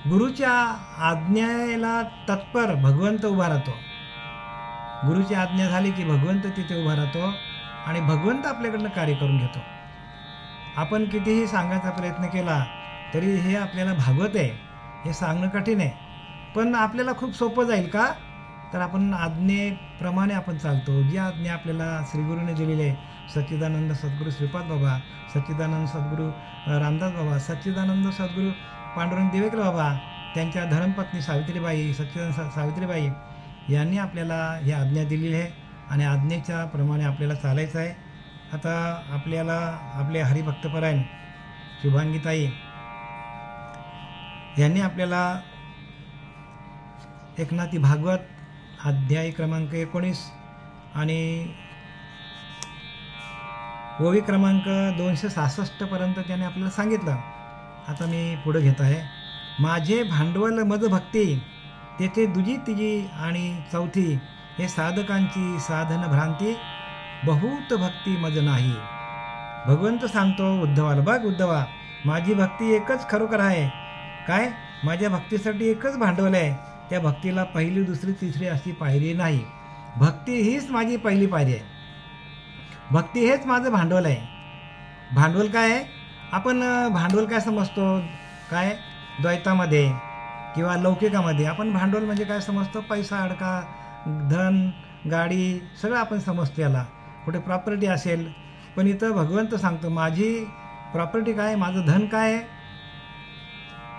गुरुच्या आज्ञेला तत्पर भगवंत उभा राहतो. गुरुची आज्ञा झाली की भगवंत तिथे उभा राहतो आणि भगवंत आपल्याकडनं कार्य करून घेतो. आपण कितीही सांगायचा प्रयत्न केला तरी हे आपल्याला भागवत आहे, हे सांगणं कठीण आहे. पण आपल्याला खूप सोपं जाईल का, तर आपण आज्ञेप्रमाणे आपण चालतो. जी आज्ञा आपल्याला श्रीगुरूने दिलेली आहे, सच्चिदानंद सद्गुरू श्रीपाद बाबा, सच्चिदानंद सद्गुरू रामदास बाबा, सच्चिदानंद सद्गुरू पांडुरंग दिवेकर बाबा, त्यांच्या धर्मपत्नी सावित्रीबाई, सच्चिदानंद सावित्रीबाई यांनी आपल्याला ही आज्ञा दिलेली आहे आणि आज्ञेच्या प्रमाणे आपल्याला चालायचं आहे. आता आपल्याला आपले हरिभक्तपरायण शुभांगीताई यांनी आपल्याला एकनाथी भागवत अध्याय क्रमांक 19 आणि ओवी क्रमांक 266 पर्यंत त्याने आपल्याला सांगितलं. आता मी पुढे घेत आहे. माझे भांडवल मज भक्ती, तेथे दुजी तिजी आणि चौथी, हे साधकांची साधन भ्रांती, बहुत भक्ती मज नाही. भगवंत सांगतो उद्धवाला, बघ उद्धवा, माझी भक्ती एकच खरोखर आहे. काय, माझ्या भक्तीसाठी एकच भांडवल आहे. त्या भक्तीला पहिली दुसरी तिसरी अशी पायरी नाही. भक्ती हीच माझी पहिली पायरी आहे. भक्ती हेच माझं भांडवल आहे. भांडवल काय आहे, आपण भांडवल काय समजतो, काय द्वैतामध्ये किंवा लौकिकामध्ये आपण भांडवल म्हणजे काय समजतो, पैसा, अडका, धन, गाडी सगळं आपण समजतो याला, कुठे प्रॉपर्टी असेल. पण इथं भगवंत सांगतो माझी प्रॉपर्टी काय, माझं धन काय आहे,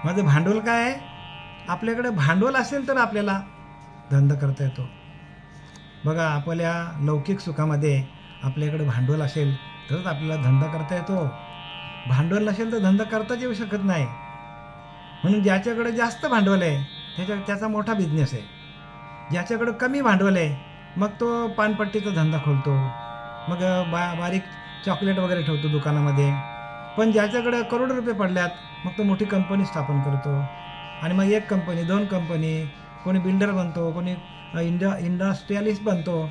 माझं भांडवल काय आहे. आपल्याकडे भांडवल असेल तर आपल्याला धंदा करता येतो. बघा, आपल्या लौकिक सुखामध्ये आपल्याकडे भांडवल असेल तरच आपल्याला धंदा करता येतो. भांडवल नसेल तर धंदा करताच येऊ शकत नाही. म्हणून ज्याच्याकडे जास्त भांडवल आहे त्याचा मोठा बिझनेस आहे. ज्याच्याकडे कमी भांडवल आहे मग तो पानपट्टीचा धंदा खोलतो, मग बारीक चॉकलेट वगैरे ठेवतो दुकानामध्ये. पण ज्याच्याकडे करोड रुपये पडल्यात मग तो मोठी कंपनी स्थापन करतो आणि मग एक कंपनी, दोन कंपनी, कोणी बिल्डर बनतो, कोणी इंडस्ट्रियलिस्ट बनतो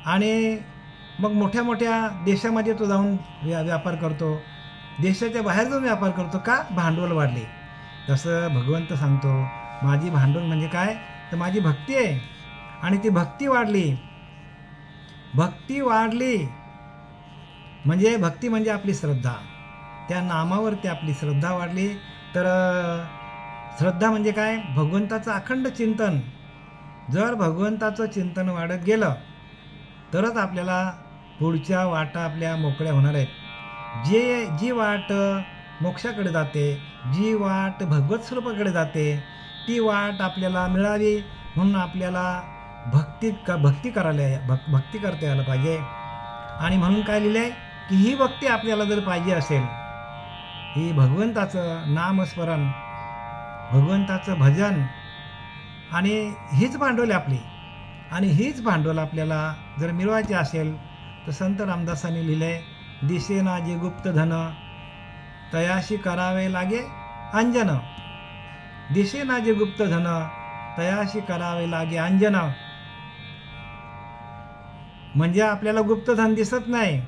आणि मग मोठ्या मोठ्या देशामध्ये तो जाऊन व्यापार करतो, देशाच्या बाहेर जाऊन व्यापार करतो. का, भांडवल वाढले. तसं भगवंत सांगतो माझी भांडवल म्हणजे काय, तर माझी भक्ती आहे आणि ती भक्ती वाढली. भक्ती वाढली म्हणजे भक्ती म्हणजे आपली श्रद्धा, त्या नामावरती आपली श्रद्धा वाढली. तर श्रद्धा म्हणजे काय, भगवंताचं अखंड चिंतन. जर भगवंताचं चिंतन वाढत गेलं तरच आपल्याला पुढच्या वाटा आपल्या मोकळ्या होणार आहेत. जी वाट मोक्षाकडे जाते, जी वाट भगवत स्वरूपाकडे जाते, ती वाट आपल्याला मिळावी म्हणून आपल्याला भक्ती करता यायला पाहिजे. आणि म्हणून काय लिहिलं आहे की ही भक्ती आपल्याला जर पाहिजे असेल, ही भगवंताचं नामस्मरण, भगवंताचं भजन आणि हीच भांडवल आपली. आणि हीच भांडवल आपल्याला जर मिळवायची असेल तर संत रामदासांनी लिहिलंय, दिसेना जे गुप्त धन, तयाशी करावे लागे अंजन. दिसेना जे गुप्त धन, तयाशी करावे लागे अंजन. म्हणजे आपल्याला गुप्त धन दिसत नाही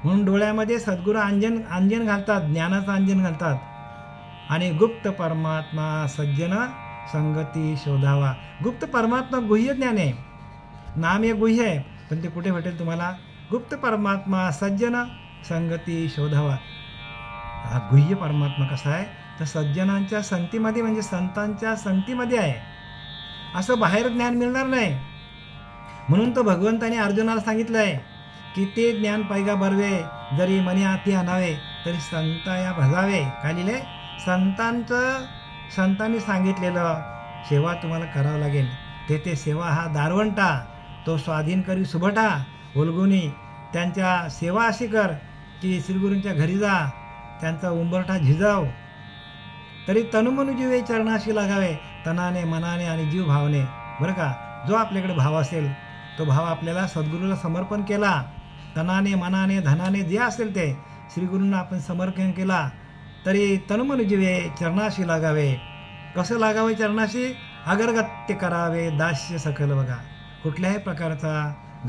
म्हणून डोळ्यामध्ये सद्गुरू अंजन घालतात, ज्ञानाचं अंजन घालतात. आणि गुप्त परमात्मा सज्जन संगती शोधावा. गुप्त परमात्मा गुह्य ज्ञान आहे. नाम हे गुह्य आहे पण ते कुठे भेटेल तुम्हाला, गुप्त परमात्मा सज्जन संगती शोधावा. हा गुह्य परमात्मा कसा आहे, तर सज्जनांच्या संगतीमध्ये म्हणजे संतांच्या संगतीमध्ये आहे. असं बाहेर ज्ञान मिळणार नाही. म्हणून तो भगवंताने अर्जुनाला सांगितलं आहे की ते ज्ञान पैगा बरवे, जरी मनी हाती आणावे तरी संताया भजावे. काय लिहिले, संतांनी सांगितलेलं सेवा तुम्हाला करावं लागेल. तेथे सेवा हा दारवंटा, तो स्वाधीन करी सुभटा ओलगुनी. त्यांच्या सेवा अशी कर की श्रीगुरूंच्या घरी जा, त्यांचा उंबरठा झिजाव. तरी तनुमनु जीवे चरणाशी लागावे, तनाने मनाने आणि जीव भावने. बरं का, जो आपल्याकडे भाव असेल तो भाव आपल्याला सद्गुरूला समर्पण केला, तनाने मनाने धनाने जे असेल ते श्रीगुरूंना आपण समर्पण केला, तरी तनुमनु जीवे चरणाशी लागावे. कसं लागावे चरणाशी, अगरगत्य करावे दास्य सकल. बघा, कुठल्याही प्रकारचा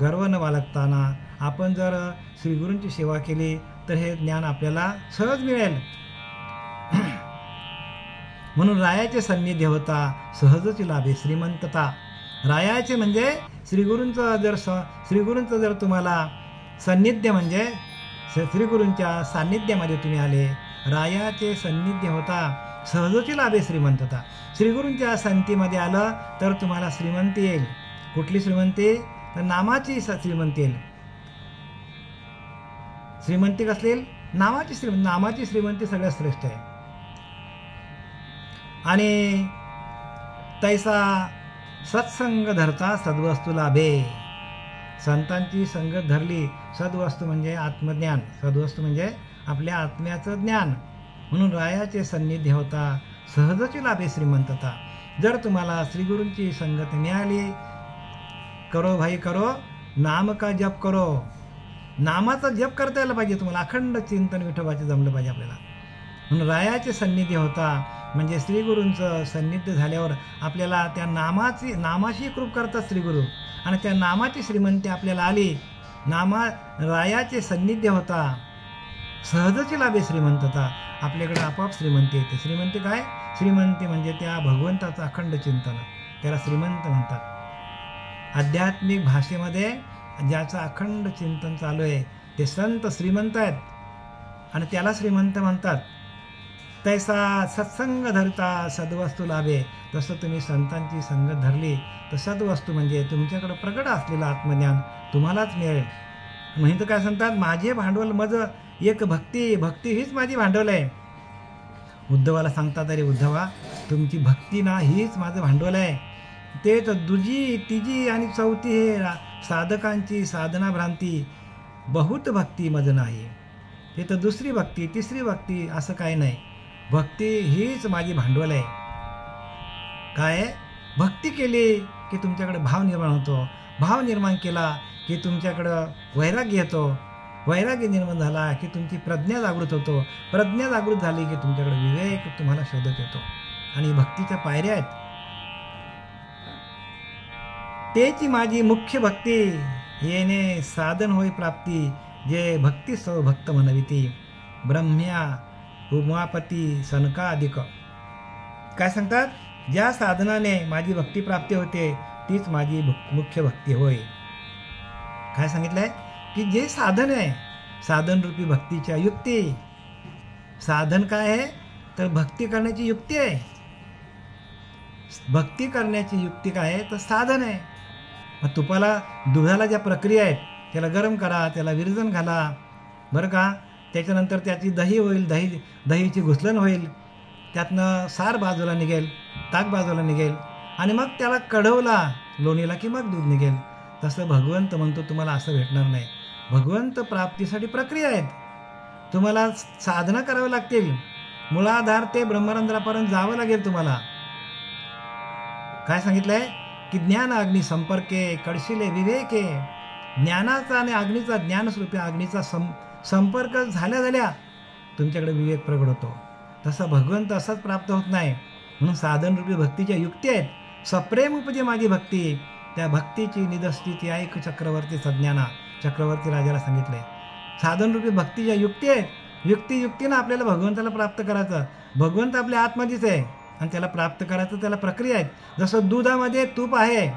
गर्व न बाळगताना आपण जर श्रीगुरूंची सेवा केली तर हे ज्ञान आपल्याला सहज मिळेल. म्हणून रायाचे सान्निध्य होता सहजच लाभे श्रीमंतता. रायाचे म्हणजे श्रीगुरूंचं जर तुम्हाला सान्निध्य म्हणजे श्रीगुरूंच्या सान्निध्यामध्ये तुम्ही आले, रायाचे सान्निध्य होता सहजची लाभे श्रीमंतता. श्रीगुरूंच्या संतीमध्ये आलं तर तुम्हाला श्रीमंती येईल. कुठली श्रीमंती? तर नामाची श्रीमंती येईल. श्रीमंती कसली येईल? नामाची श्रीमंती सगळ्यात श्रेष्ठ आहे. आणि तैसा सत्संग धरता सद्वस्तू लाभे. संतांची संगत धरली, सद्वस्तू म्हणजे आत्मज्ञान, सद्वस्तू म्हणजे आपल्या आत्म्याचं ज्ञान. म्हणून रायाचे सान्निध्य होता सहजची लाभे श्रीमंतता. जर तुम्हाला श्रीगुरूंची संगत मिळाली, करो भाई करो, नाम का जप करो. नामाचा जप करता यायला पाहिजे तुम्हाला. अखंड चिंतन विठोबाचे जमलं पाहिजे आपल्याला. म्हणून रायाचे सान्निध्य होता म्हणजे श्रीगुरूंचं सान्निध्य झाल्यावर आपल्याला त्या नामाशी कृप करतात श्रीगुरू, आणि त्या नामाची श्रीमंती आपल्याला आली. रायाचे सान्निध्य होता सहजची लाभे श्रीमंतता. आपल्याकडे आपोआप श्रीमंती येते. श्रीमंती काय? श्रीमंती म्हणजे त्या भगवंताचं अखंड चिंतन, त्याला श्रीमंत म्हणतात. आध्यात्मिक भाषेमध्ये ज्याचं अखंड चिंतन चालू आहे ते संत श्रीमंत आहेत आणि त्याला श्रीमंत म्हणतात. तैसा सत्संग धरता सद्वस्तू लाभे. तसं तुम्ही संतांची संगत धरली तर सद्वस्तू म्हणजे तुमच्याकडं प्रगट असलेलं आत्मज्ञान तुम्हालाच मिळेल. म्हणजे काय सांगतात, माझे भांडवल माझं एक भक्ती, भक्ती हीच माझी भांडवल आहे. उद्धवाला सांगतात, अरे उद्धवा तुमची भक्ती ना हीच माझं भांडवल आहे. ते तर दुजी तिजी आणि चौथी हे साधकांची साधना भ्रांती, बहुत भक्ती मज नाही. ते तर दुसरी भक्ती तिसरी भक्ती असं काय नाही. भक्ती हीच माझी भांडवल आहे. काय? भक्ती केली की तुमच्याकडे भाव निर्माण होतो, भाव निर्माण केला की तुमच्याकडं वैराग्य येतो, वैराग्य निर्माण झाला की तुमची प्रज्ञा जागृत होतो, प्रज्ञा जागृत झाली की तुमच्याकडे विवेक तुम्हाला शोधत येतो. आणि भक्तीच्या पायऱ्या आहेत. तेची माझी मुख्य भक्ती, येणे साधन होय प्राप्ती, जे भक्ती सौ भक्त म्हणविती. ब्रह्म्या उमापती सनकाधिक. काय सांगतात? ज्या साधनाने माझी भक्ती प्राप्ती होते तीच माझी मुख्य भक्ती होय. काय सांगितलंय? की जे साधन आहे, साधनरूपी भक्तीच्या युक्ती. साधन काय आहे? तर भक्ती करण्याची युक्ती आहे. भक्ती करण्याची युक्ती काय आहे? तर साधन आहे. मग तुपाला, दुधाला ज्या प्रक्रिया आहेत त्याला गरम करा, त्याला विरजण घाला, बरं का. त्याच्यानंतर त्याची दही होईल, दहीची घुसलन होईल, त्यातनं सार बाजूला निघेल, ताक बाजूला निघेल, आणि मग त्याला कढवला लोणीला की मग दूध निघेल. तसं भगवंत म्हणतो तुम्हाला असं भेटणार नाही. भगवंत प्राप्तीसाठी प्रक्रिया आहेत. तुम्हाला साधना कराव्या लागतील. मूलाधार ते ब्रह्मरंध्रापर्यंत जावं लागेल तुम्हाला. काय सांगितलंय? की ज्ञान अग्नी संपर्के कडशिले विवेके. ज्ञानाचा आणि अग्नीचा, ज्ञानस्वरूपी अग्नीचा संपर्क झाल्या तुमच्याकडे विवेक प्रगट होतो. तसा भगवंत असाच प्राप्त होत नाही. म्हणून साधनरूपी भक्तीच्या युक्ती आहेत. सप्रेम उपजे माझी भक्ती. त्या भक्तीची निदस्ती ती ऐक चक्रवर्ती सज्ञाना. चक्रवर्ती राजाला सांगितले साधनरूपी भक्तीच्या युक्ती आहेत. युक्तीनं आपल्याला भगवंताला प्राप्त करायचं. भगवंत आपल्या आतमध्येच आहे आणि त्याला प्राप्त करायचं त्याला प्रक्रिया आहेत. जसं दुधामध्ये तूप आहे,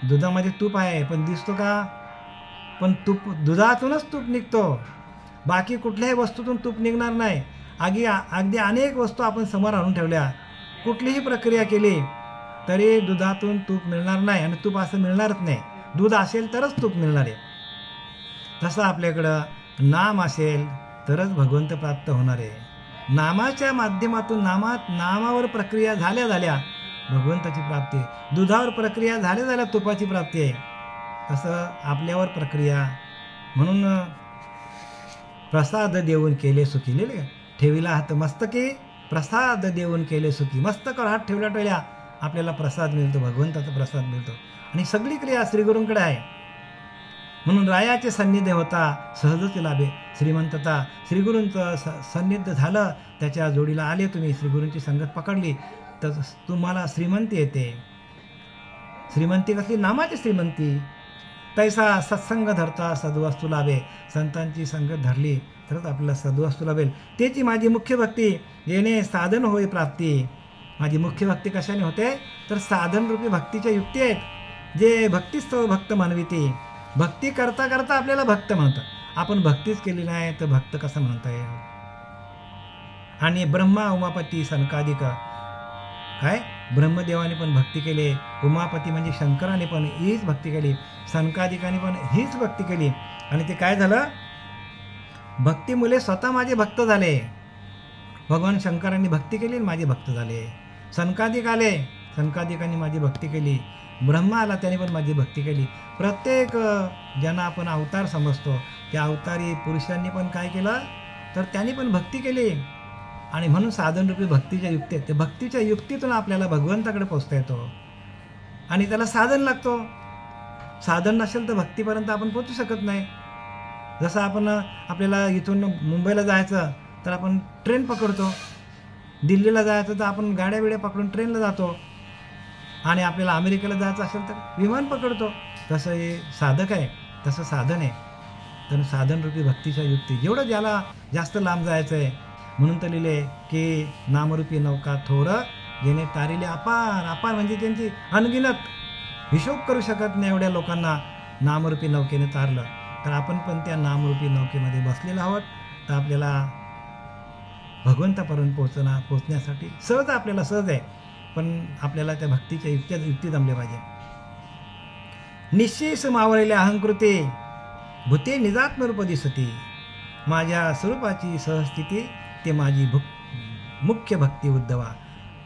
दुधामध्ये तूप आहे पण दिसतो का? पण तूप दुधातूनच तूप निघतो, बाकी कुठल्याही वस्तूतून तूप निघणार नाही. अगदी अनेक वस्तू आपण समोर आणून ठेवल्या, कुठलीही प्रक्रिया केली तरी दुधातून तूप मिळणार नाही आणि तूप असं मिळणारच नाही. दूध असेल तरच तूप मिळणार आहे. तसं आपल्याकडं नाम असेल तरच भगवंत प्राप्त होणार आहे. नामाच्या माध्यमातून नामावर प्रक्रिया झाल्या भगवंताची प्राप्ती आहे. दुधावर प्रक्रिया झाल्या तुपाची प्राप्ती आहे. तसं आपल्यावर प्रक्रिया. म्हणून प्रसाद देऊन केले सुखी. लिहिले ठेविला हात मस्तकी, प्रसाद देऊन केले सुखी. मस्तकावर हात ठेवल्या आपल्याला प्रसाद मिळतो, भगवंताचा प्रसाद मिळतो. आणि सगळी क्रिया श्रीगुरूंकडे आहे. म्हणून रायाचे सान्निध्य होता सहजच लाभे श्रीमंतता. श्रीगुरूंचं सान्निध्य झालं, त्याच्या जोडीला आले तुम्ही, श्रीगुरूंची संगत पकडली तर तुम्हाला श्रीमंती येते. श्रीमंती कसली? नामाची श्रीमंती. तैसा सत्संग धरता सद्वस्तू लाभे. संतांची संगत धरली तरच आपल्याला सद्वस्तू लाभेल. त्याची माझी मुख्य भक्ती येणे साधन होय प्राप्ती. माझी मुख्य भक्ती कशाने होते तर साधनरूपी भक्तीच्या युक्ती आहेत. जे भक्तीस्तव भक्त मानविती. भक्ती करता करता आपल्याला भक्त म्हणतात. आपण भक्तीच केली नाही तर भक्त कसं म्हणता येईल. आणि ब्रह्मा उमापती सनकादिक. काय ब्रह्मदेवाने पण भक्ती केली, उमापती म्हणजे शंकराने पण हीच भक्ती केली, सनकादिकाने पण हीच भक्ती केली. आणि ते काय झालं, भक्तीमुळे स्वतः माझे भक्त झाले. भगवान शंकरांनी भक्ती केली आणि माझे भक्त झाले. सनकादिक आले, सनकादिकांनी माझी भक्ती केली. ब्रह्मा आला, त्याने पण माझी भक्ती केली. प्रत्येक ज्यांना आपण अवतार समजतो त्या अवतारी पुरुषांनी पण काय केलं तर त्यांनी पण भक्ती केली. आणि म्हणून साधनरूपी भक्तीच्या युक्ती आहेत. ते भक्तीच्या युक्तीतून आपल्याला भगवंताकडे पोचता येतो. आणि त्याला साधन लागतो. साधन नसेल तर भक्तीपर्यंत आपण पोचू शकत नाही. जसं आपण आपल्याला इथून मुंबईला जायचं तर आपण ट्रेन पकडतो, दिल्लीला जायचं तर आपण गाड्या बिड्या पकडून ट्रेनला जातो, आणि आपल्याला अमेरिकेला जायचं असेल तर विमान पकडतो. तसं हे साधक आहे, तसं साधन आहे. तर साधनरूपी भक्तीच्या युक्ती जेवढं ज्याला जास्त लांब जायचं आहे म्हणून तर लिहिले की नामरूपी नौका थोर जेणे तारिले अपार. अपार म्हणजे त्यांची अनगिनत, हिशोब करू शकत नाही एवढ्या लोकांना नामरूपी नौकेने तारलं. तर आपण पण त्या नामरूपी नौकेमध्ये बसलेलो आहोत. तर आपल्याला भगवंतापर्यंत पोचण्यासाठी सहज आपल्याला सहज आहे, पण आपल्याला त्या भक्तीच्या युक्ती जमल्या पाहिजे. निश्चयस मावळलेल्या अहंकृते भूते निजात्मरूप दिसती. माझ्या स्वरूपाची सहस्थिती ते माझी मुख्य भक्ती उद्धवा.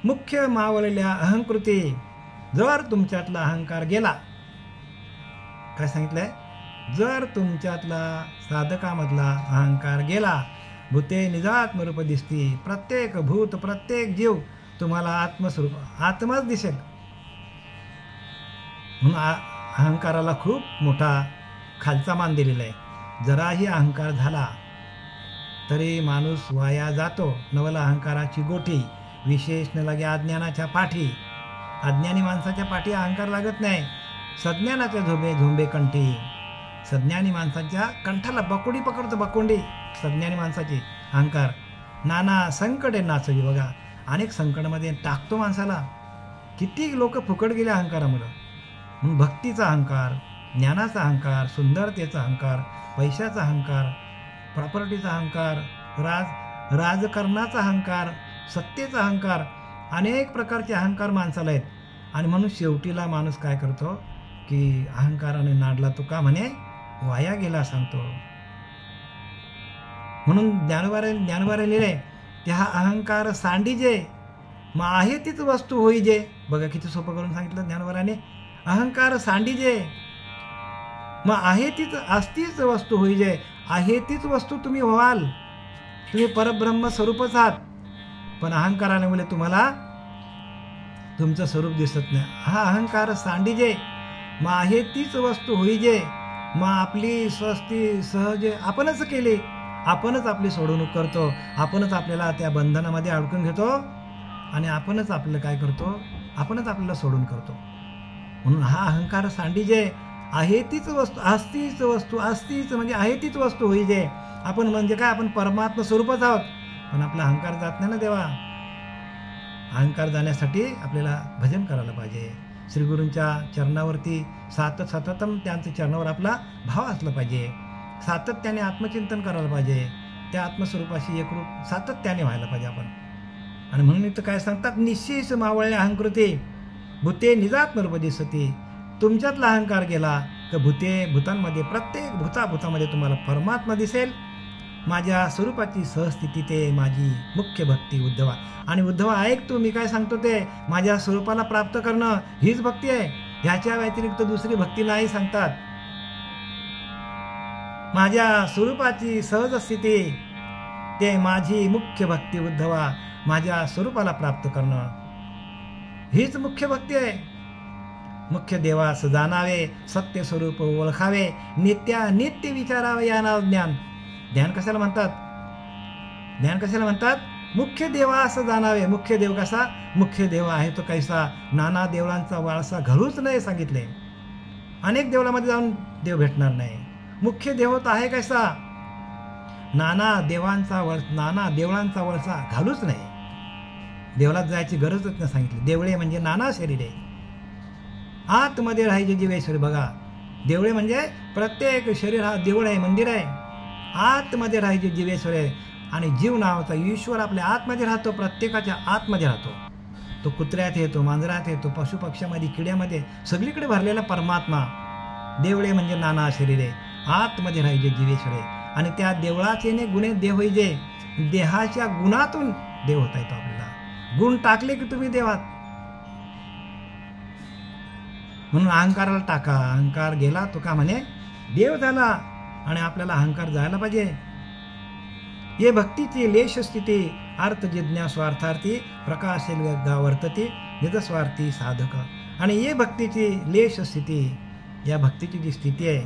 मुख्य मावळलेल्या अहंकृते, जर तुमच्यातला अहंकार गेला, काय सांगितलंय, जर तुमच्यातला साधकामधला अहंकार गेला, भूते निजात्मरूप दिसती. प्रत्येक भूत प्रत्येक जीव तुम्हाला आत्मस्वरूप आत्माच दिसेल. म्हणून अहंकाराला खूप मोठा खालचा मान दिलेला आहे. जराही अहंकार झाला तरी माणूस वाया जातो. नवला अहंकाराची गोठी, विशेष न लागे अज्ञानाच्या पाठी. अज्ञानी माणसाच्या पाठी अहंकार लागत नाही. सज्ञानाच्या झोंबे कंठी. सज्ञानी माणसाच्या कंठाला बकोडी पकडतो, बकोंडी सज्ञानी माणसाची अहंकार. नाना संकटे नाचवी. बघा अनेक संकटामध्ये टाकतो माणसाला. किती लोक फुकट गेले अहंकारामुळं. म्हणून भक्तीचा अहंकार, ज्ञानाचा अहंकार, सुंदरतेचा अहंकार, पैशाचा अहंकार, प्रॉपर्टीचा अहंकार, राजकारणाचा अहंकार, सत्तेचा अहंकार, अनेक प्रकारचे अहंकार माणसाला आहेत. आणि म्हणून शेवटीला माणूस काय करतो की अहंकाराने नाडला तो का म्हणे वाया गेला सांगतो. म्हणून ज्ञानोबाने लिहिले त्या अहंकार सांडीजे मग आहे तीच वस्तू होईजे. बघा किती सोपं करून सांगितलं ज्ञानोबाने. अहंकार सांडीजे मग आहे तीच असतीच वस्तू होईजे. आहे तीच वस्तू तुम्ही व्हाल. तुम्ही परब्रह्म स्वरूपच आहात, पण अहंकारामुळे तुम्हाला तुमचं स्वरूप दिसत नाही. हा अहंकार सांडीजे मग आहे तीच वस्तू होईजे. मग आपली स्वस्ती सहज आपणच केली, आपणच आपली सोडवणूक करतो, आपणच आपल्याला त्या बंधनामध्ये अडकून घेतो आणि आपणच आपलं काय करतो, आपणच आपल्याला सोडून करतो. म्हणून हा अहंकार सांडीजे आहे तीच वस्तू असतीच वस्तू असतीच म्हणजे आहे तीच वस्तू होईजे. आपण म्हणजे काय, आपण परमात्मा स्वरूपच आहोत, पण आपला अहंकार जात नाही ना देवा. अहंकार जाण्यासाठी आपल्याला भजन करायला पाहिजे. श्रीगुरूंच्या चरणावरती सततम त्यांच्या चरणावर आपला भाव असला पाहिजे. सातत्याने आत्मचिंतन करायला पाहिजे. त्या आत्मस्वरूपाशी एकरूप सातत्याने व्हायला पाहिजे आपण. आणि म्हणून इथं काय सांगतात, निश्चयच मावळल्या अहंकृते भूते निजात्मरूप दिसती. तुमच्यातला अहंकार गेला तर भूतांमध्ये प्रत्येक भूतामध्ये तुम्हाला परमात्मा दिसेल. माझ्या स्वरूपाची सहस्थिती ते माझी मुख्य भक्ती उद्धवा. आणि उद्धवा ऐक तू मी काय सांगतो ते, माझ्या स्वरूपाला प्राप्त करणं हीच भक्ती आहे. ह्याच्या व्यतिरिक्त दुसरी भक्ती नाही सांगतात. माझ्या स्वरूपाची सहज स्थिती ते माझी मुख्य भक्ती उद्धवा. माझ्या स्वरूपाला प्राप्त करणं हीच मुख्य भक्ती आहे. मुख्य देवास जाणावे, सत्य स्वरूप ओळखावे, नित्य विचारावे या नाव ज्ञान. ध्यान कशाला म्हणतात, ज्ञान कशाला म्हणतात, मुख्य देवास जाणावे. मुख्य देव कसा, मुख्य देव आहे तो कैसा, नाना देवळांचा वाळसा घालूच नाही सांगितले. अनेक देवळामध्ये जाऊन देव भेटणार नाही. मुख्य देव तर आहे कैसा, नाना देवळांचा वळसा घालूच नाही. देवळात जायची गरजच नाही सांगितली. देवळे म्हणजे नाना शरीरे, आतमध्ये राहायचे जीवेश्वर. बघा, देवळे म्हणजे प्रत्येक शरीर हा देऊळ आहे, मंदिर आहे. आतमध्ये राहायचे जीवेश्वर आहे. आणि जीव नावाचा ईश्वर आपल्या आतमध्ये राहतो, प्रत्येकाच्या आतमध्ये राहतो. तो कुत्र्यात येतो, मांजरात येतो, पशुपक्ष्यामध्ये, किड्यामध्ये, सगळीकडे भरलेला परमात्मा. देवळे म्हणजे नाना शरीरे, आतमध्ये राहायचे जीवेश्वर आहे. आणि त्या देवळाचे गुणे देव होईजे. देहाच्या गुणातून देव होता येतो आपल्याला. गुण टाकले की तुम्ही देवात. म्हणून अहंकाराला टाका. अहंकार गेला तो का म्हणे देव झाला. आणि आपल्याला अहंकार जायला पाहिजे. ये भक्तीची लेश स्थिती अर्थ जिज्ञासु अर्थार्थी प्रकाशेल वर्तती निजस्वार्थी साधक. आणि ये भक्तीची लेश स्थिती, या भक्तीची जी स्थिती आहे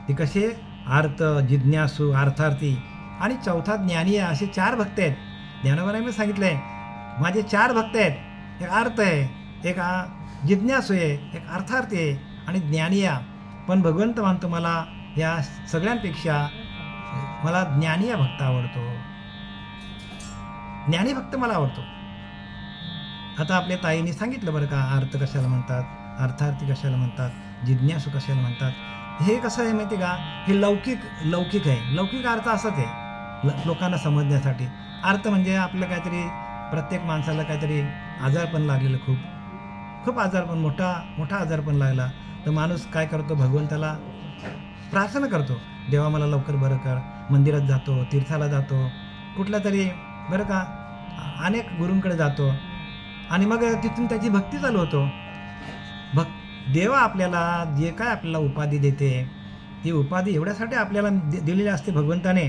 ती कशी, अर्थ जिज्ञासु अर्थार्थी आणि चौथा ज्ञानी आहे. असे 4 भक्त आहेत. ज्ञानोबांनी सांगितलंय माझे 4 भक्त आहेत. एक अर्थ आहे, एक जिज्ञासू आहे, एक अर्थार्थी आहे आणि ज्ञानी आहे. पण भगवंत म्हणतो मला या सगळ्यांपेक्षा मला ज्ञानी या भक्त आवडतो. ज्ञानी भक्त मला आवडतो. आता आपल्या ताईने सांगितलं बरं का, अर्थ कशाला म्हणतात, अर्थार्थी कशाला म्हणतात, जिज्ञासू कशाला म्हणतात. हे कसं आहे माहिती का, हे लौकिक आहे. लौकिक अर्थ असाच आहे लोकांना समजण्यासाठी. अर्थ म्हणजे आपलं काहीतरी, प्रत्येक माणसाला काहीतरी आजारपण लागलेलं, खूप आजारपण, मोठा आजारपण लागला तर माणूस काय करतो, भगवंताला प्रार्थना करतो, देवा मला लवकर बरं कर. मंदिरात जातो, तीर्थाला जातो, कुठल्या तरी बरं का अनेक गुरूंकडे जातो आणि मग तिथून त्याची भक्ती चालू होतो. देवा आपल्याला जे काय आपल्याला उपाधी देते, ती उपाधी एवढ्यासाठी आपल्याला दिलेली असते भगवंताने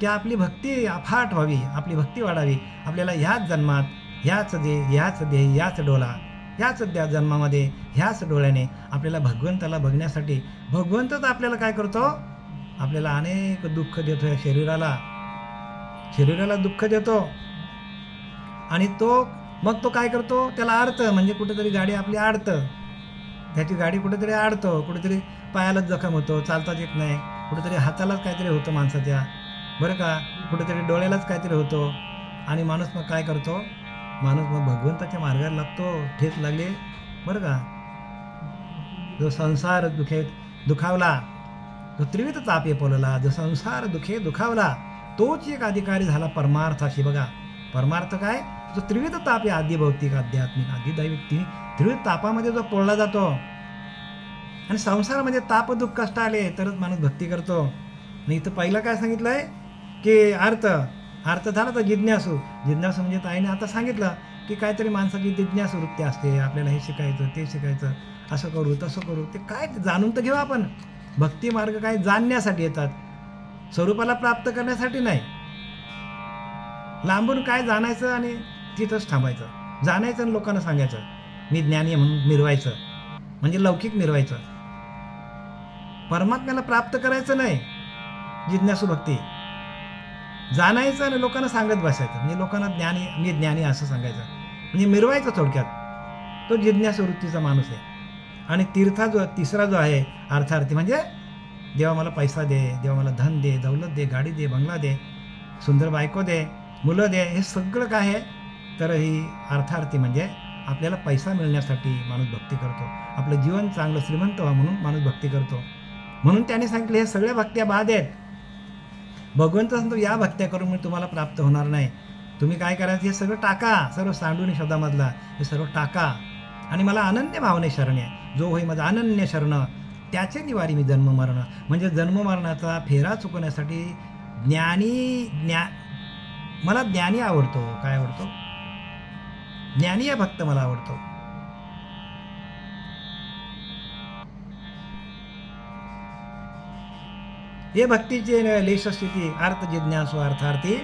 की आपली भक्ती अफाट व्हावी, आपली भक्ती वाढावी. आपल्याला ह्याच जन्मात, ह्याच देह, ह्याच डोला, ह्याच जन्मामध्ये, ह्याच डोळ्याने आपल्याला भगवंताला बघण्यासाठी. भगवंतच आपल्याला काय करतो, आपल्याला अनेक दुःख देतो. या शरीराला दुःख देतो आणि मग तो काय करतो, त्याला अर्थ म्हणजे कुठेतरी गाडी आपली अडतं, त्याची गाडी कुठेतरी अडतो, कुठेतरी पायालाच जखम होतो, चालताच येत नाही, कुठेतरी हातालाच काहीतरी होतं माणसाच्या, बरं का, कुठेतरी डोळ्यालाच काहीतरी होतो. आणि माणूस मग काय करतो, माणूस मग भगवंताच्या मार्गाला लागतो. ठेच लागले बरं का, जो संसार दुखावला, जो त्रिविध तापे पोलला, जो संसार दुखावला, तोच एक अधिकारी झाला परमार्थाशी. बघा, परमार्थ काय, जो त्रिविध ताप आहे, आधी भौतिक, आध्यात्मिक, आधी दैविक, त्रिविध तापामध्ये जो पोळला जातो. आणि संसारामध्ये ताप दुःख कष्ट आले तरच माणूस भक्ती करतो. आणि इथं पहिलं काय सांगितलंय की अर्थ झाला तर जिज्ञासू म्हणजे ताईने आता सांगितलं की काहीतरी माणसाची जिज्ञासू वृत्ती असते, आपल्याला हे शिकायचं, ते शिकायचं, असं करू तसं करू. ते काय जाणून तर घेऊ आपण. भक्ती मार्ग काय जाणण्यासाठी येतात, स्वरूपाला प्राप्त करण्यासाठी नाही. लांबून काय जाणायचं आणि तिथंच थांबायचं, जाणायचं आणि लोकांना सांगायचं मी ज्ञानी आहे म्हणून मिरवायचं, म्हणजे लौकिक मिरवायचं. परमात्म्याला प्राप्त करायचं नाही. जिज्ञासू भक्ती जाणायचं आणि लोकांना सांगत बसायचं, म्हणजे लोकांना मी ज्ञानी असं सांगायचं, म्हणजे मिरवायचं थोडक्यात. तो जिज्ञासू वृत्तीचा माणूस आहे. आणि तिसरा जो आहे अर्थार्थी, म्हणजे देवा मला पैसा दे, देवा मला धन दे, दौलत दे, गाडी दे, बंगला दे, सुंदर बायको दे, मुलं दे. हे सगळं काय आहे तर ही अर्थार्थी, म्हणजे आपल्याला पैसा मिळण्यासाठी माणूस भक्ती करतो, आपलं जीवन चांगलं श्रीमंत व्हा म्हणून माणूस भक्ती करतो. म्हणून त्याने सांगितलं हे सगळ्या भक्त्या बाद आहेत. भगवंत सांगतो या भक्त्या करून मी तुम्हाला प्राप्त होणार नाही. तुम्ही काय करायचं, हे सगळं टाका, सर्व सांडून शब्दामधला हे सर्व टाका आणि मला अनन्य भावने शरण आहे. जो होई माझा अनन्य शरण, त्याचे निवारी मी जन्म मरण. म्हणजे जन्म मरणाचा फेरा चुकवण्यासाठी मला ज्ञानी आवडतो. काय आवडतो, ज्ञानी या भक्त मला आवडतो. हे भक्तीचे लेश स्थिती अर्थ जिज्ञासू अर्थार्थी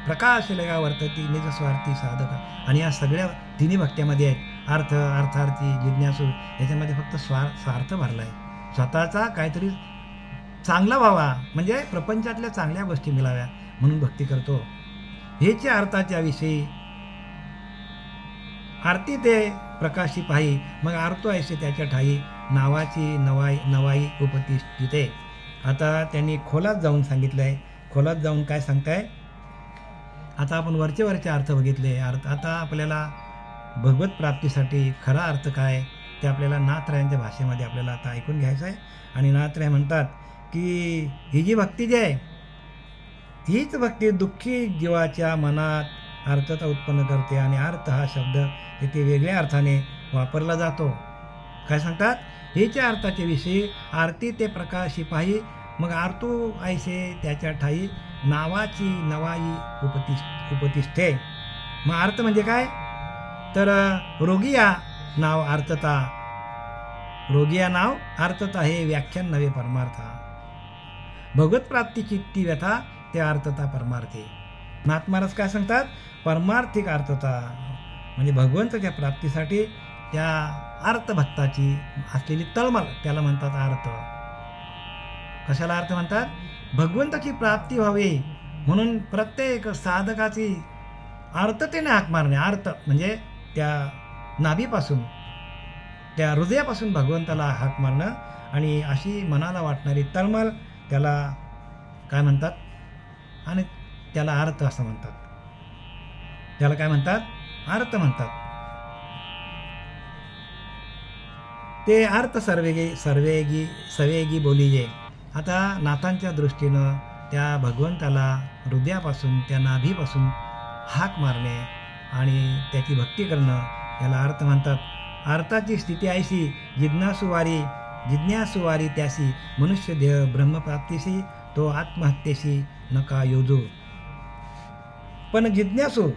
प्रकाश लगा वर्तती निज स्वार्थी साधक. आणि या सगळ्या तिन्ही भक्त्यामध्ये आहेत, अर्थ, अर्थार्थी, जिज्ञासू. याच्यामध्ये फक्त स्वार्थ भरला आहे. स्वतःचा काहीतरी चांगला व्हावा, म्हणजे प्रपंचातल्या चांगल्या गोष्टी मिळाव्या म्हणून भक्ती करतो. हेच्या अर्थाच्या विषयी आरती ते प्रकाशी पाही, मग आरतो ऐसे त्याच्या ठाई. नावाची नवाई उपतिष्ठिते. आता त्यांनी खोलात जाऊन सांगितलं आहे. खोलात जाऊन काय सांगताय? आता आपण वरचे अर्थ बघितले. आता आपल्याला भगवत प्राप्तीसाठी खरा अर्थ काय ते आपल्याला नाथरायांच्या भाषेमध्ये आपल्याला आता ऐकून घ्यायचं आहे. आणि नाथराय म्हणतात की ही जी भक्ती जी आहे, हीच भक्ती दुःखी जीवाच्या मनात अर्थता उत्पन्न करते. आणि अर्थ हा शब्द तिथे वेगळ्या अर्थाने वापरला जातो. काय सांगतात? हेच्या अर्थाचे विषयी आरती ते प्रकाश शिपाही, मग आरतू ऐसे त्याच्या ठाई नावाची नवाई उपतिष्ठे. मग अर्थ म्हणजे काय? तर रोगिया नाव अर्थता, रोगिया नाव अर्थता हे व्याख्यान नव्हे परमार्था. भगवत प्राप्तीची ती व्यथा ते अर्थता परमार्थी. नाथ महाराज काय सांगतात? परमार्थिक अर्थता म्हणजे भगवंताच्या प्राप्तीसाठी त्या अर्थभक्ताची असलेली तळमळ त्याला म्हणतात अर्थ. कशाला अर्थ म्हणतात? भगवंताची प्राप्ती व्हावी म्हणून प्रत्येक साधकाची अर्थतेने हाक मारणे. अर्थ म्हणजे त्या नाभीपासून, त्या हृदयापासून भगवंताला हाक मारणं. आणि अशी मनाला वाटणारी तळमळ त्याला काय म्हणतात? आणि त्याला अर्थ असं म्हणतात. त्याला काय म्हणतात? अर्थ म्हणतात. ते अर्थ सवेगी बोलीजे. आता नाथांच्या दृष्टीनं त्या भगवंताला हृदयापासून, त्या नाभीपासून हाक मारणे आणि त्याची भक्ती करणं याला अर्थ म्हणतात. अर्थाची स्थिती ऐशी जिज्ञासुवारी त्याशी मनुष्य देह ब्रह्मप्राप्तीशी तो आत्महत्येशी नका योजू. पण जिज्ञासू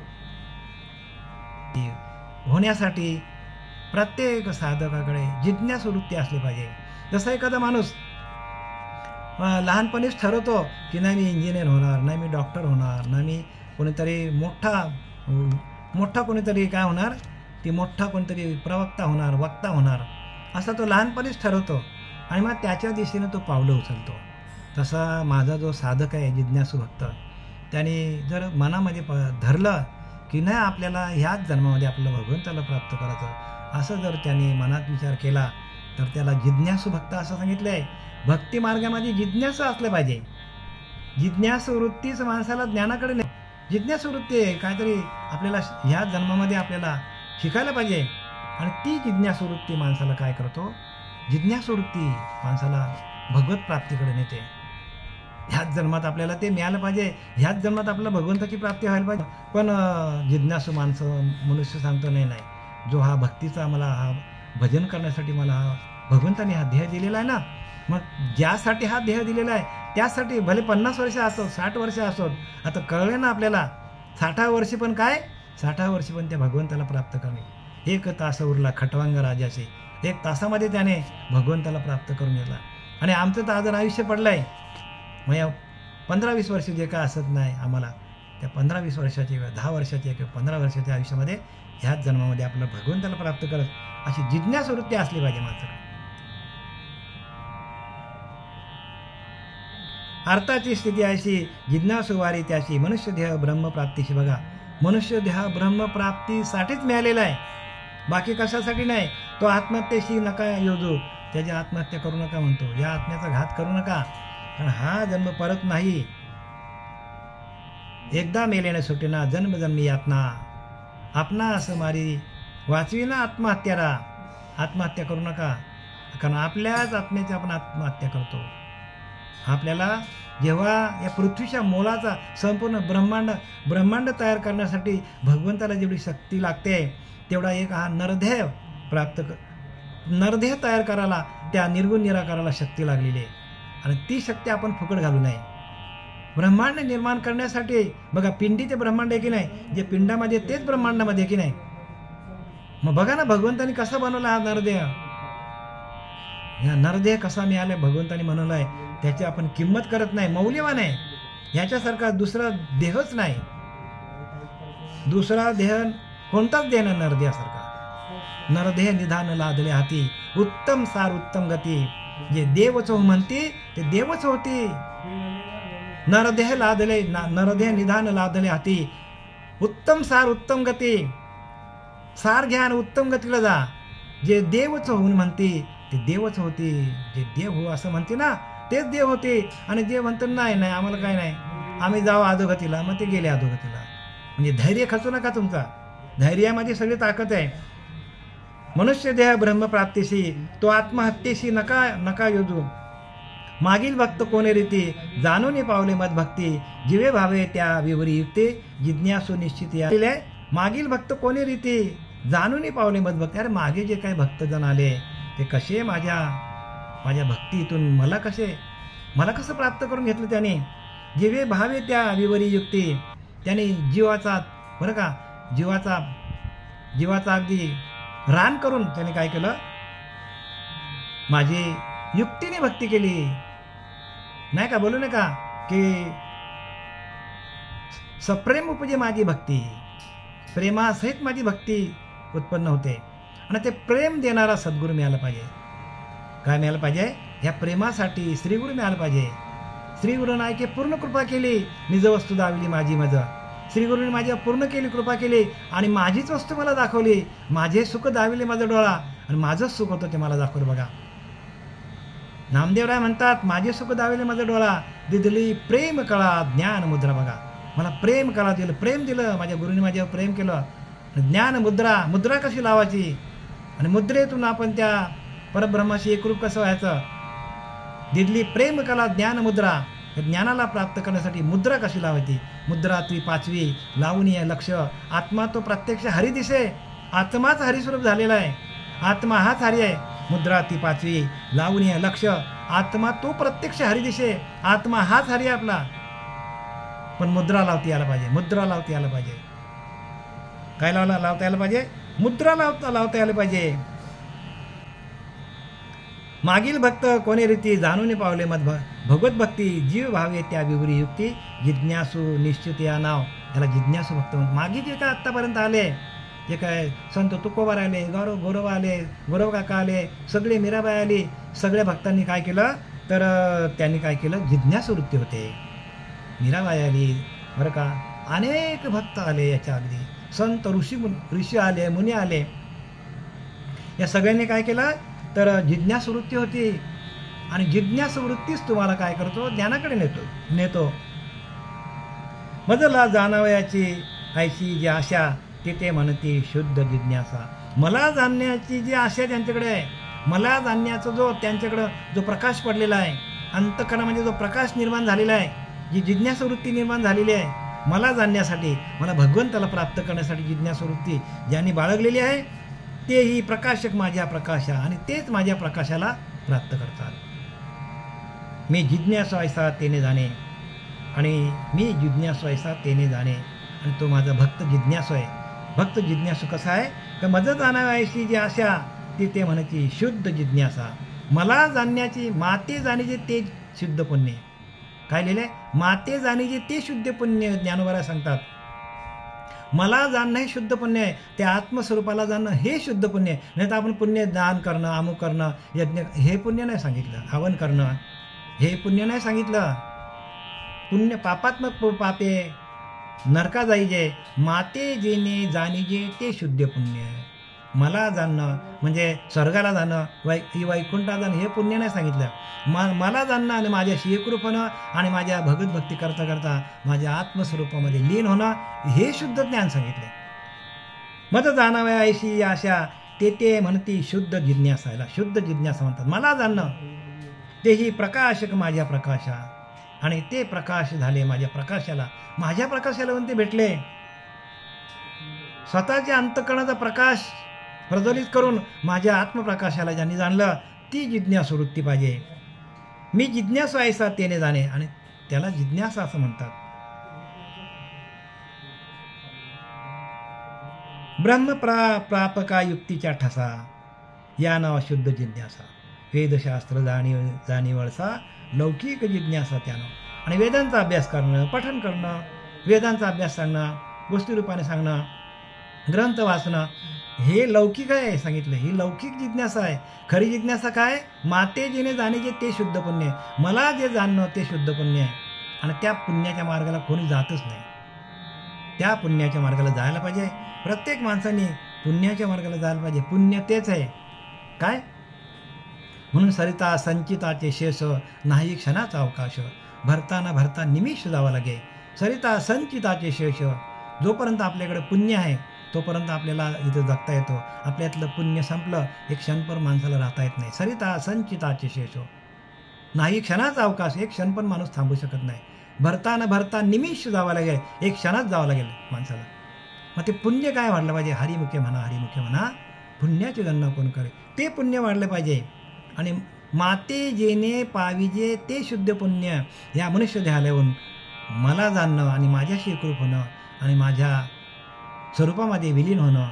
होण्यासाठी प्रत्येक साधकाकडे जिज्ञासू वृत्ती असली पाहिजे. जसा एखादा माणूस लहानपणीच ठरवतो की नाही मी इंजिनियर होणार, नाही मी डॉक्टर होणार, नाही मी कोणीतरी मोठा कोणीतरी काय होणार, ती मोठा कोणीतरी प्रवक्ता होणार, वक्ता होणार, असा तो लहानपणीच ठरवतो आणि मग त्याच्या दिशेने तो पावलं उचलतो. तसा माझा जो साधक आहे जिज्ञासू भक्त, त्याने जर मनामध्ये धरलं की नाही आपल्याला ह्याच जन्मामध्ये आपल्याला भगवंताला प्राप्त करायचं, असं जर त्याने मनात विचार केला तर त्याला जिज्ञासू भक्त असं सांगितलं आहे. भक्ती मार्गामध्ये जिज्ञासू असलं पाहिजे. जिज्ञासू वृत्तीच माणसाला ज्ञानाकडे नाही. जिज्ञासू वृत्ती आहे काहीतरी आपल्याला ह्या जन्मामध्ये आपल्याला शिकायला पाहिजे. आणि ती जिज्ञासू वृत्ती माणसाला काय करतो? जिज्ञासू वृत्ती माणसाला भगवत प्राप्तीकडे नेते. ह्याच जन्मात आपल्याला ते मिळालं पाहिजे, ह्याच जन्मात आपल्याला भगवंताची प्राप्ती व्हायला पाहिजे. पण जिज्ञासू मनुष्य सांगतो नाही, जो हा भक्तीचा मला हा भजन करण्यासाठी मला भगवंताने हा देह दिलेला आहे ना, मग ज्यासाठी हा देह दिलेला आहे त्यासाठी भले 50 वर्ष असो, 60 वर्ष असो, आता कळलं ना आपल्याला 60 वर्षी पण काय, 60 वर्षी पण त्या भगवंताला प्राप्त करणे. 1 तास उरला खटवांग राजाशी, 1 तासामध्ये त्याने भगवंताला प्राप्त करून घेतला. आणि आमचं तर अजून आयुष्य पडलं आहे, मग 15-20 वर्ष जे काय असत नाही आम्हाला, त्या 15-20 वर्षाच्या किंवा 10 वर्षाच्या किंवा 15 वर्षाच्या आयुष्यामध्ये ह्याच जन्मामध्ये आपलं भगवंताला प्राप्त करत अशी जिज्ञासू वृत्ती असली पाहिजे माणसाला. अर्थाची स्थिती अशी जिज्ञासुवारी त्याशी मनुष्य देह ब्रह्मप्राप्तीशी. बघा, मनुष्य देह ब्रह्मप्राप्तीसाठीच मिळालेला आहे, बाकी कशासाठी नाही. तो आत्महत्येशी नका योजू, त्याची आत्महत्या करू नका म्हणतो, या आत्म्याचा घात करू नका, कारण हा जन्म परत नाही. एकदा मेलेने सुटेना जन्मजन्मी यातना, आपणा असं मारी वाचवी ना आत्महत्याला. आत्महत्या करू नका, कारण आपल्याच आत्म्याची आपण आत्महत्या करतो. आपल्याला जेव्हा या पृथ्वीच्या मोलाचा संपूर्ण ब्रह्मांड तयार करण्यासाठी भगवंताला जेवढी शक्ती लागते तेवढा एक हा नरदेह तयार करायला त्या निर्गुण निराकाराला शक्ती लागलेली आहे. आणि ती शक्ती आपण फुकट घालू नये. ब्रह्मांड निर्माण करण्यासाठी बघा, पिंडीचे ब्रह्मांड आहे की नाही, जे पिंडामध्ये तेच ब्रह्मांडामध्ये की नाही. मग बघा ना भगवंतानी कसा बनवला हा नरदेह. ह्या नरदेह कसा मिळाला भगवंतानी बनवला आहे, त्याची आपण किंमत करत नाही, मौल्यवान आहे. ह्याच्यासारखा दुसरा देहच नाही, दुसरा देह कोणताच देह नाही नरदेहासारखा. नरदेह निधान लादले हाती, उत्तम सार उत्तम गती, जे देवच हो म्हणते ते देवच होती. नरदेह निधान लादले हाती, उत्तम सार उत्तम गती. सार घ्या आणि उत्तम गतीला जा. जे देवच होऊन म्हणते ते देवच होते. जे देव हो असं म्हणते ना तेच देव होते. आणि देव म्हणतात नाही नाही आम्हाला काय नाही, आम्ही जाऊ अधोगतीला. मग ते गेले अधोगतीला. म्हणजे धैर्य खचू नका तुमचा. धैर्यामध्ये सगळी ताकद आहे. मनुष्य देह ब्रह्मप्राप्तीशी तो आत्महत्येशी नका नका योजू. मागील भक्त कोणे रीती जाणून पावले मदभक्ती जिवे भावे त्या विवरी युक्ती जिज्ञासू निश्चित या. मागील भक्त कोणे रीती जाणून पावले मदभक्ती. अरे मागे जे काही भक्तजन आले ते कसे माझ्या भक्तीतून मला कसं प्राप्त करून घेतलं त्याने. जिवे भावे त्या विवरी युक्ती. त्याने जीवाचा बरं का जीवाचा अगदी रान करून त्याने काय केलं, माझी युक्तीने भक्ती केली. नाही का बोलू नका की सप्रेम उपजे माझी भक्ती. प्रेमासहित माझी भक्ती उत्पन्न होते. आणि ते प्रेम देणारा सद्गुरू मिळाला पाहिजे. काय मिळालं पाहिजे, ह्या प्रेमासाठी श्रीगुरू मिळालं पाहिजे. श्रीगुरू नायके पूर्ण कृपा केली, निज वस्तू दाविली माझी मज. श्रीगुरूने माझ्या पूर्ण केली, कृपा केली आणि माझीच वस्तू मला दाखवली. माझे सुख दाविले माझा डोळा आणि माझंच सुख होतं ते मला दाखवलं. बघा नामदेवराय म्हणतात, माझे सुख दाविले माझा डोळा दिदली प्रेम कळा ज्ञान मुद्रा. बघा मला प्रेम कळा दिलं, प्रेम दिलं. माझ्या गुरुने माझ्यावर प्रेम केलं. ज्ञान मुद्रा कशी लावायची आणि मुद्रेतून आपण त्या परब्रह्माशी एकरूप कसं व्हायचं. दिदली प्रेम कला ज्ञान मुद्रा. ज्ञानाला प्राप्त करण्यासाठी मुद्रा कशी लावायची. मुद्रा ती 5वी लावून ये लक्ष. आत्मा तो प्रत्यक्ष हरी दिसे. आत्माच हरिस्वरूप झालेला आहे. आत्मा हाच हरी आहे. मुद्रा ती 5वी लावून ये लक्ष. आत्मा तो प्रत्यक्ष हरी दिसे. आत्मा हाच हरी आहे आपला. पण मुद्रा लावता यायला पाहिजे. काय लावता यायला पाहिजे, मुद्रा लावता यायला पाहिजे. मागील भक्त कोणी रीती जाणून पावले मद भगवत भक्ती जीव भावे त्या विवरी युक्ती जिज्ञासू निश्चित या नाव. त्याला जिज्ञासू भक्त म्हणतात. मागे जे काय आत्तापर्यंत आले, जे काय संत तुकोबार आले, गौरव आले, गौरव काका आले, सगळे मीराबाई आली, सगळ्या भक्तांनी काय केलं तर त्यांनी काय केलं, जिज्ञासू वृत्ती होते. मीराबाई आली बरं का, अनेक भक्त आले याच्या अगदी, संत ऋषी आले, मुनी आले. या सगळ्यांनी काय केलं तर जिज्ञासू वृत्ती होती. आणि जिज्ञासू वृत्तीच तुम्हाला काय करतो, ज्ञानाकडे नेतो. मजला जाणावयाची ऐशी जी आशा तिथे म्हणती शुद्ध जिज्ञासा. मला जाणण्याची जी आशा त्यांच्याकडे आहे, मला जाणण्याचा त्यांच्याकडं जो प्रकाश पडलेला आहे, अंतःकरणामध्ये जो प्रकाश निर्माण झालेला आहे, जी जिज्ञासू वृत्ती निर्माण झालेली आहे मला जाणण्यासाठी, मला भगवंताला प्राप्त करण्यासाठी जिज्ञासू वृत्ती ज्यांनी बाळगलेली आहे, तेही प्रकाशक माझ्या प्रकाशा आणि तेच माझ्या प्रकाशाला प्राप्त करतात. मी जिज्ञासू ऐसा तेने जाणे आणि मी जिज्ञासू ऐसा तेने जाणे. आणि तो माझा भक्त जिज्ञासू आहे. भक्त जिज्ञासू कसा आहे का, मज जाणावयाची जी आशा ती ते म्हणायची शुद्ध जिज्ञासा. मला जाणण्याची माते जाणीचे ते शुद्ध पुण्य. काय लिहिलंय, माते जाणीचे ते शुद्ध पुण्य. ज्ञानोबा सांगतात मला जाणणं हे शुद्ध पुण्य आहे. त्या आत्मस्वरूपाला जाणणं हे शुद्ध पुण्य आहे. नाही तर आपण पुण्य दान करणं, अमुक करणं, यज्ञ हे पुण्य नाही सांगितलं. हवन करणं हे पुण्य नाही सांगितलं. पुण्य पापात्मक पापे नरका जाईजे, माते जेणे जाणीजे ते शुद्ध पुण्य. मला जाणणं म्हणजे स्वर्गाला जाणं, वैकुंठाला जाणं हे पुण्य नाही सांगितलं. मला जाणणं आणि माझ्याशी एकरूप होणं आणि माझ्या भगवत भक्ती करता करता माझ्या आत्मस्वरूपामध्ये लीन होणं हे शुद्ध ज्ञान सांगितलं. मज जाणाव्या ऐशी आशा ते म्हणती शुद्ध जिज्ञासाला शुद्ध जिज्ञासा म्हणतात. मला जाणणं तेही प्रकाशक माझ्या प्रकाशा आणि ते प्रकाश झाले माझ्या प्रकाशाला म्हणते भेटले. स्वतःच्या अंतःकरणाचा प्रकाश प्रज्वलित करून माझ्या आत्मप्रकाशाला ज्यांनी जाणलं ती जिज्ञासू वृत्ती पाहिजे. मी जिज्ञासू ऐसा तेने जाणे आणि त्याला जिज्ञासा असं म्हणतात. ब्रह्मप्रापका युक्तीच्या ठसा या नाव शुद्ध जिज्ञासा. वेदशास्त्र जाणीवळसा लौकिक जिज्ञासा त्यानं. आणि वेदांचा अभ्यास करणं, पठण करणं, वेदांचा अभ्यास सांगणं, गोष्टीरूपाने सांगणं, ग्रंथ वाचणं हे लौकिक आहे सांगितलं. ही लौकिक जिज्ञासा आहे. खरी जिज्ञासा काय, माते जिने जाणीचे ते शुद्ध पुण्य. मला जे जाणणं ते शुद्ध पुण्य आहे. आणि त्या पुण्याच्या मार्गाला कोणी जातच नाही. त्या पुण्याच्या मार्गाला जायला पाहिजे. प्रत्येक माणसाने पुण्याच्या मार्गाला जायला पाहिजे. पुण्य तेच आहे काय, म्हणून सरिता संचिताचे शेष, नाही क्षणाचा अवकाश, भरताना भरता निमिष जावा लागे. सरिता संचिताचे शेष, जोपर्यंत आपल्याकडे पुण्य आहे तोपर्यंत आपल्याला इथं जगता येतो. आपल्यातलं पुण्य संपलं एक क्षणभर माणसाला राहता येत नाही. सरिता संचिताचे शेष, नाही क्षणाचा अवकाश, एक क्षण पण माणूस थांबू शकत नाही. भरताना भरता निमिष जावं लागेल, एक क्षणात जावं लागेल माणसाला. मग ते पुण्य काय वाढलं पाहिजे? हरिमुखे म्हणा, हरिमुखे म्हणा, पुण्याची गणना कोण करे, ते पुण्य वाढलं पाहिजे. आणि माते जेणे पाविजे ते शुद्ध पुण्य, या मनुष्य देहाला येऊन मला जाणणं आणि माझ्याशी एकरूप होणं आणि माझ्या स्वरूपामध्ये विलीन होणं,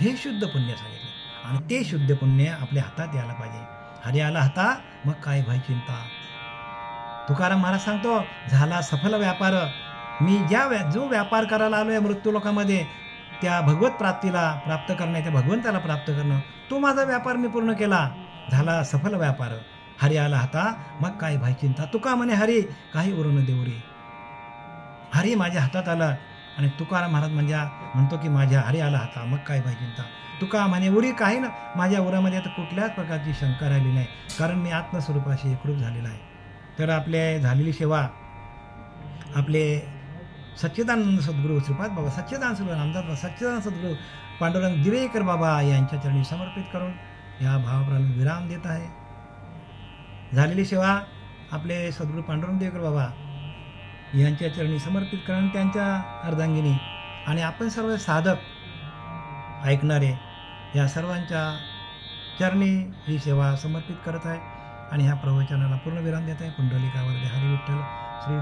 हे शुद्ध पुण्य सांगितलं. आणि ते शुद्ध पुण्य आपल्या हातात यायला पाहिजे. हरी आला हाता मग काय भय चिंता. तुकाराम महाराज सांगतो, झाला सफल व्यापार. मी जो व्यापार करायला आलो आहे मृत्यूलोकामध्ये, त्या भगवत प्राप्तीला प्राप्त करणं, त्या भगवंताला प्राप्त करणं, तो माझा व्यापार मी पूर्ण केला. झाला सफल व्यापार. हरी आला हाता मग काय भय चिंता. तुका म्हणे हरी काही उरून देऊरी. हरी माझ्या हातात आला. आणि तुकाराम महाराज म्हणतो की माझ्या हरी आला हाता मग काय भय चिंता. तुका म्हणे उरी काही ना, माझ्या उरामध्ये आता कुठल्याच प्रकारची शंका राहिली नाही, कारण मी आत्मस्वरूपाशी एकरूप झालेला आहे. तर आपले झालेली सेवा आपले सच्चिदानंद सद्गुरू श्रीपाद बाबा सच्चिदानंद सद्गुरू नामदास बाबा सच्चिदानंद सद्गुरू पांडुरंग दिवेकर बाबा यांच्या चरणी समर्पित करून या भावप्राला विराम देत आहे. झालेली सेवा आपले सद्गुरू पांडुरंग दिवेकर बाबा यांच्या चरणी समर्पित करून त्यांच्या अर्धांगिनी आणि आपण सर्व साधक ऐकणारे या सर्वांच्या चरणी ही सेवा समर्पित करत आहे. आणि ह्या प्रवचनाला पूर्ण विराम देत आहे. पुंडलिकावरती हरी विठ्ठल श्री